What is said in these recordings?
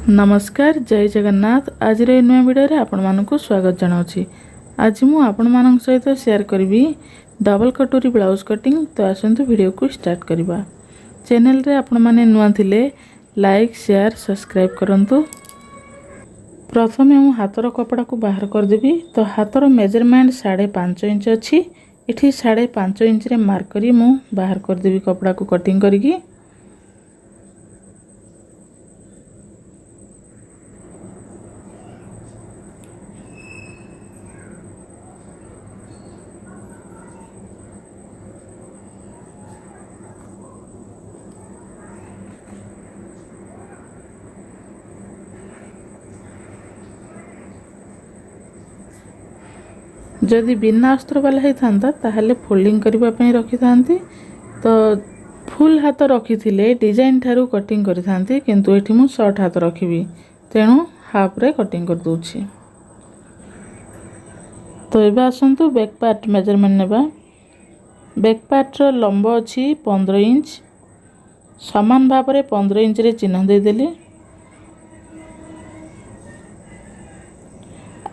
नमस्कार जय जगन्नाथ। आज नुआ वीडियो आपण मानक स्वागत जनावि। आज मु आपण मान सहित शेयर करी डबल कटोरी ब्लाउज कटिंग। तो आसतु वीडियो को स्टार्ट करवा। चैनल रे आपण माने नुआ थिले लाइक शेयर सब्सक्राइब करंतु। प्रथम मु हाथर कपड़ा को बाहर कर देबी। तो हाथर मेजरमेंट 5.5 इंच अच्छी। इठी 5.5 इंच रे मार्क करी मु बाहर कर देबी कपड़ा को कटिंग करी। जदि बिना अस्त्र वाला ही था ताहले फोल्डिंग करबा पई रखी थांती। तो फुल हाथ रखी थिले डिजाइन ठारू कटिंग करि थांती, किंतु एठी मु शॉर्ट हाथ रखिबी, तेणु हाफ रे कटिंग कर दूची। तो एबा आसंतु बैक पार्ट मेजरमेंट नेबा। बैक पार्ट रो लंब अछि 15 इंच। समान भाव रे 15 इंच रे चिन्ह दे देली।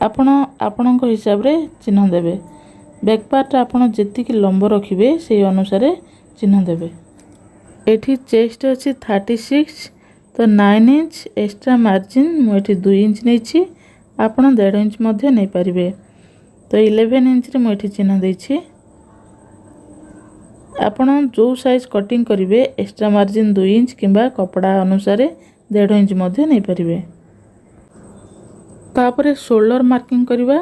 आपण हिसाब रे चिन्ह देबे। बैक पार्ट आपण जेतिक लंब रखिबे से अनुसार चिन्ह देबे। एठी चेस्ट अछि 36। तो 9 इंच एक्स्ट्रा मार्जिन मु एठी 2 इंच नेछि। आपण 1.5 इंच मध्ये नै परिबे। तो 11 इंच रे मु एठी चिन्ह देछि। आपण जो साइज कटिंग करिवे एक्स्ट्रा मार्जिन 2 इंच किंबा कपड़ा अनुसार 1.5 इंच मध्ये नै परिबे। तापरे शोल्डर मार्किंग करवा।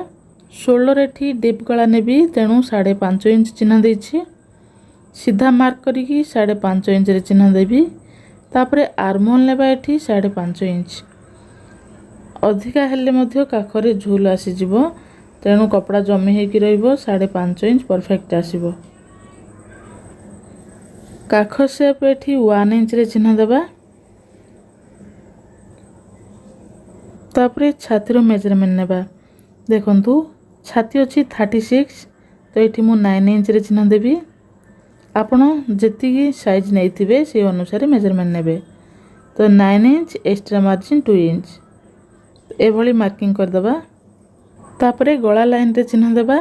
शोल्डर एठी डीप गला नेबी, तेणु 5.5 इंच चिन्ह देछि। सीधा मार्क करिकी 5.5 इंच रे चिन्ह देबी। तापरे आर्महोल नेबा एठी 5.5 इंच। अधिका हेले मध्य काखरे झूल आसी जिवो, तेणु कपड़ा जमी हेकी रहिबो। 5.5 इंच परफेक्ट आसीबो। काख शेप एठी 1 इंच रे चिन्ह देबा। तापरे छातीर मेजरमेंट नेबा। देखंतु छाती अछि 36। तो एठी मु 9 इंच रे चिन्ह देबी। आपण जेतिकी साइज नैथिबे से अनुसार मेजरमेंट नेबे। तो 9 इंच एक्स्ट्रा मार्जिन 2 इंच एभली मार्किंग कर देबा। तापरे गला लाइन रे चिन्ह देबा।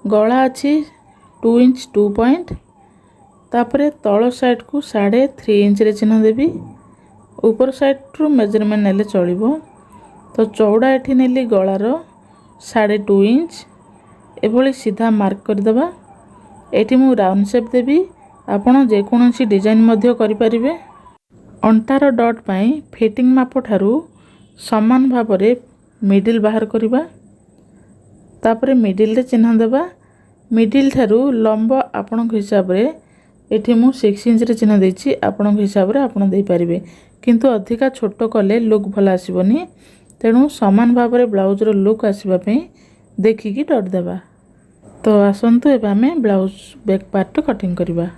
गला अछि 2 इंच 2 पॉइंट। तापरे तळ साइड को 3.5 इंच रे चिन्ह देबी। ऊपर साइड रो मेजरमेंट नेले चलिबो। तो चौड़ा एठी नेली गलार 2.5 इंच एभली सीधा मार्क कर देबा। एठी मु राउंड शेप देबी। आपण जे कोनोसी डिजाइन मध्य करि परिबे। अंटार डॉट पई फिटिंग माप ठारू समान भाव रे मिडिल बाहर करबा। तापरे मिडिल रे चिन्ह देबा। मिडिल ठारू लंब आपण हिसाब रे एठी मु 6 इंच रे चिन्ह देछि। आपण हिसाब रे आपण देई परिबे, किंतु अधिका छोटो कले लुक भल आसीबोनी। तेणु समान भाव रे ब्लाउज रो लुक आसीबा पई देखिकी डट देबा। तो आसंतु एबा हमें ब्लाउज बैक पार्ट कटिंग करबा।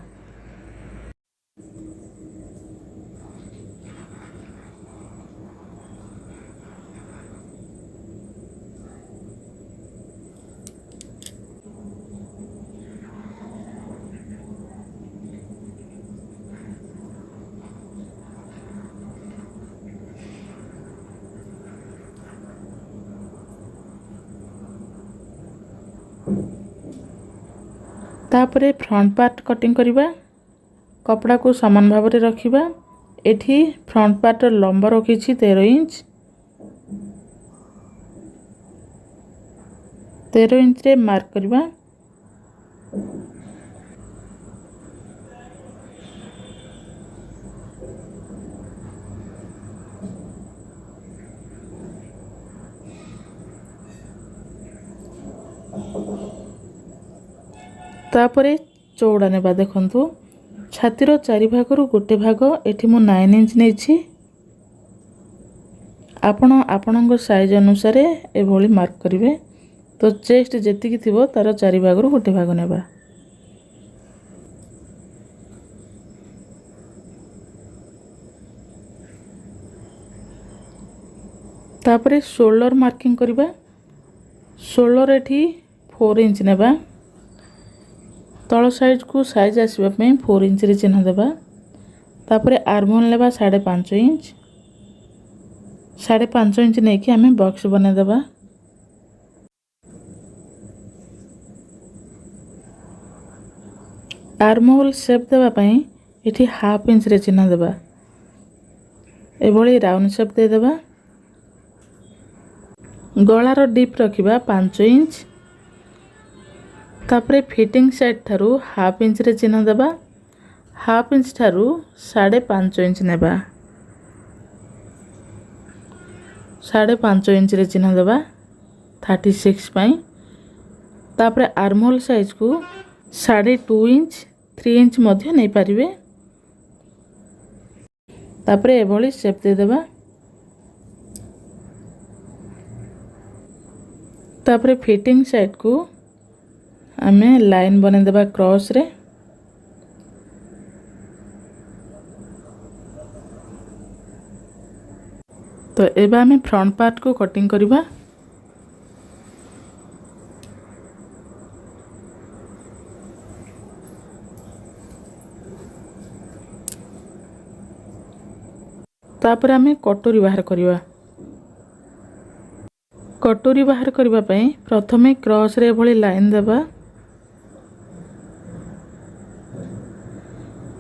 तापरे फ्रंट पार्ट कटिंग करबा। कपड़ा को समान भाव रे रखिबा। एठी फ्रंट पार्ट लंब रखिछि 13 इंच। 13 इंच रे मार्क करबा। तापरे चौड़ा नेबा। देखंतु छातीर 4 भागरु गोटे भाग एठी मु 9 इंच नेछि। आपणको साइज अनुसार एभली मार्क करिवे। तो चेस्ट जेतिकी थिबो तार 4 भागरु गोटे भाग नेबा। तापरे शोल्डर मार्किंग करबा। शोल्डर एठी 4 इंच नेबा। तल साइड को साइज आसबा पई 4 इंच रे चिन्ह देबा। तापरे आर्महोल नेबा 5.5 इंच। 5.5 इंच नहीं कि आम बॉक्स बनईदेवा। आर्म होल शेप देवाई ये 1/2 इंच रे चिन्ह देवा। एभली राउंड शेप देदेवा। गलार डीप रखिबा 5 इंच। तापरे फिटिंग साइड ठारू 1/2 इंच रे चिन्ह देवा। 1/2 इंच ठारू 5.5 इंच नेबा। 5.5 इंच रे चिन्ह देवा 36 पाई। तापरे आर्म होल साइज को 2.5 इंच 3 इंच मध्य नहीं पारिबे। तापरे एभली शेप दे देवा। तापरे फिटिंग साइड को आमे लाइन बने देवा क्रॉस रे। तो एबा आमे फ्रंट पार्ट को कटिंग करिबा। तापर आमे कटोरी बाहर करिबा। कटोरी बाहर करबा पई प्रथमे क्रॉस रे भली लाइन देबा।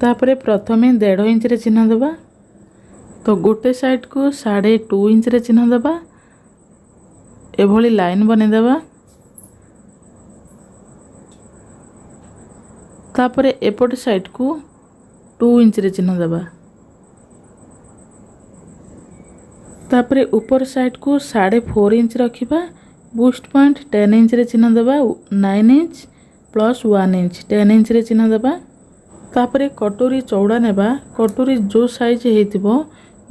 तापरे प्रथमे 1.5 इंच रे चिन्ह देबा। तो गोटे साइड को 2.5 इंच रे चिन्ह देबा। एभली लाइन बने देबा। तापरे एपट साइड को 2 इंच रे चिन्ह देबा। तापरे ऊपर साइड को 4.5 इंच रखिबा। बूस्ट पॉइंट 10 इंच रे चिन्ह देबा। 9 इंच प्लस 1 इंच 10 इंच रे चिन्ह देबा। तापरे कटोरी चौड़ा नेबा। कटोरी जो साइज हेतिबो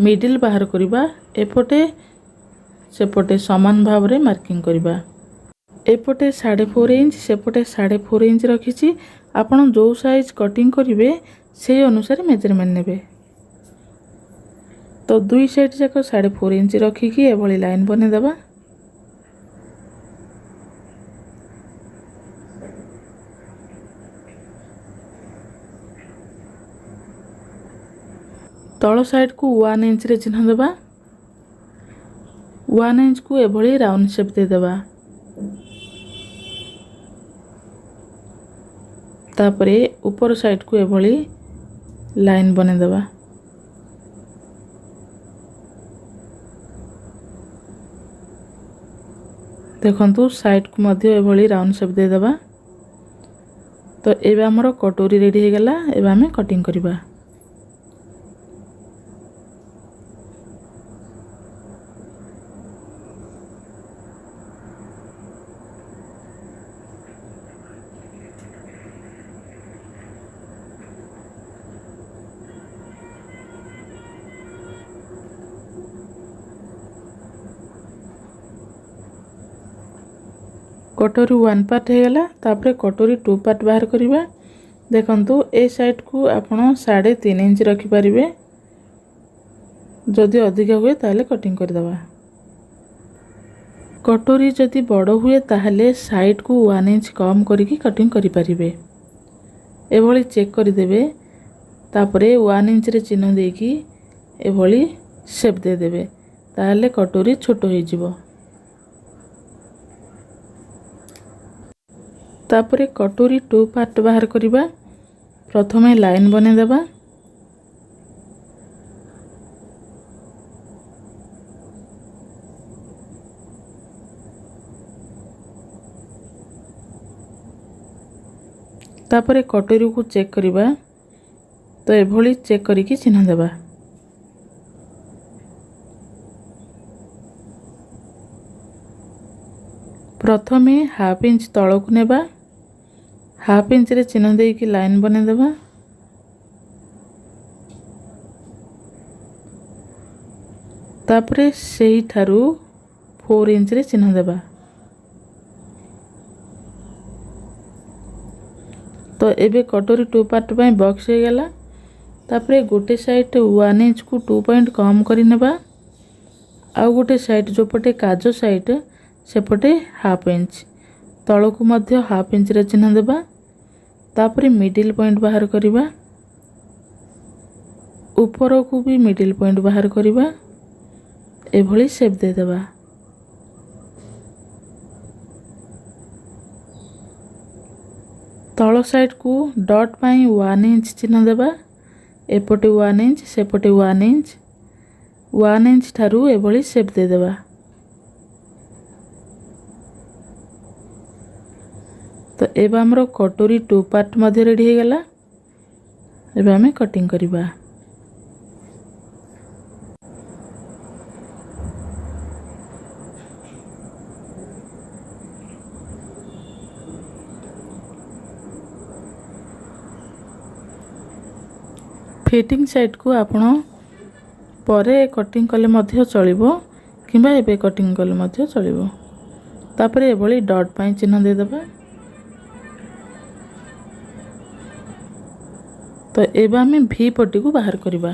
मिडिल बाहर करिबा। एपटे सेपटे समान भाव रे मार्किंग करिबा। एपटे 4.5 इंच सेपटे 4.5 इंच रखिछि। आपण जो साइज कटिंग करिवे से अनुसार मेजरमेंट नेबे। तो दुई साइड जाक 4.5 इंच रखिकी एभली लाइन बने देबा। तल साइड को 1 इंच रे चिन्ह देबा। 1 इंच को एभली राउंड शेप दे देबा। तापरे ऊपर साइड को एभली लाइन बने देबा। देखंतु साइड को मध्य एभली राउंड शेप दे देबा। तो एबे हमर कटोरी रेडी हो गला। एबे हमें कटिंग करिबा। कटोरी 1 पार्ट हो गला। तापरे कटोरी 2 पार्ट बाहर करिबा। देखंतु ए साइड को आपण 3.5 इंच रखि परिबे। जदि अधिक हुए ताले कटिंग कर देबा। कटोरी जदि बड़ हुए ताहले साइड को 1 इंच कम करिकी कटिंग करि परिबे। एभली चेक कर देबे। तापरे 1 इंच रे चिन्ह देकी एभली शेप दे देबे। ताहले कटोरी छोटो हो जिवो। तापरे कटोरी 2 पार्ट बाहर करिबा। प्रथमे लाइन बने देबा। तापरे कटोरी को चेक करिबा। तो एभली चेक करिकी चिन्ह देबा। प्रथमे 1/2 इंच तळक नेबा। 1/2 इंच रे चिन्ह देकी लाइन बने देबा। तापरे सेही ठारू 4 इंच रे चिन्ह देबा। तो एबे कटोरी 2 पार्ट पई बॉक्स हो गला। तापरे गोटे साइड 1 इंच को 2 पॉइंट कम करि नेबा। आ गोटे साइड जो पटे काजो साइड सेपटे 1/2 इंच तळकु मध्य 1/2 इंच रे चिन्ह देबा। तापरे मिडिल पॉइंट बाहर करिबा। ऊपर को भी मिडिल पॉइंट बाहर करिबा। एभली शेप देदेबा। तल साइड को डॉट पाई 1 इंच चिन्ह देबा। एपटे 1 इंच सेपटे 1 इंच 1 इंच ठारू एभली शेप देदेबा। तो एबा हमरो कटोरी 2 पार्ट मध्ये रेडी हो गला। एबा हमें कटिंग करिबा। फिटिंग साइड को आपण परे कटिंग कले मध्य चलिबो किंबा एबे कटिंग कले मध्य चलिबो। तापरे एभली डॉट पाई चिन्ह दे देबा। तो एबा हमें भी पट्टी को बाहर करिबा।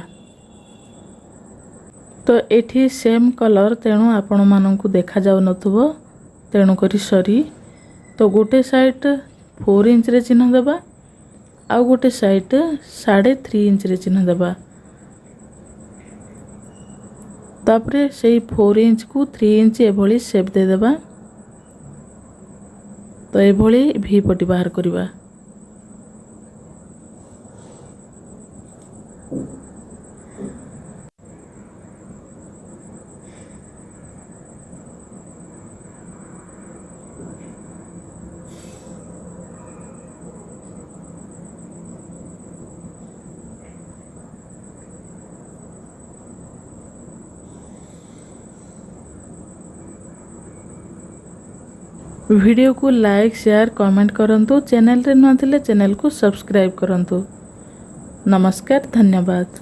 तो एठी सेम कलर तेणु आपण माननकु देखा जाउ नथुबो तेणु करी सरी। तो गोटे साइड 4 इंच रे चिन्ह देबा आउ गोटे साइड 3.5 इंच रे चिन्ह देबा। तापरे सेई 4 इंच को 3 इंच एभली शेप दे देबा। तो एभली भी पट्टी बाहर करिबा। वीडियो को लाइक शेयर कमेंट करंतु। चैनल रे न थिले चैनल को सब्सक्राइब करंतु। नमस्कार, धन्यवाद।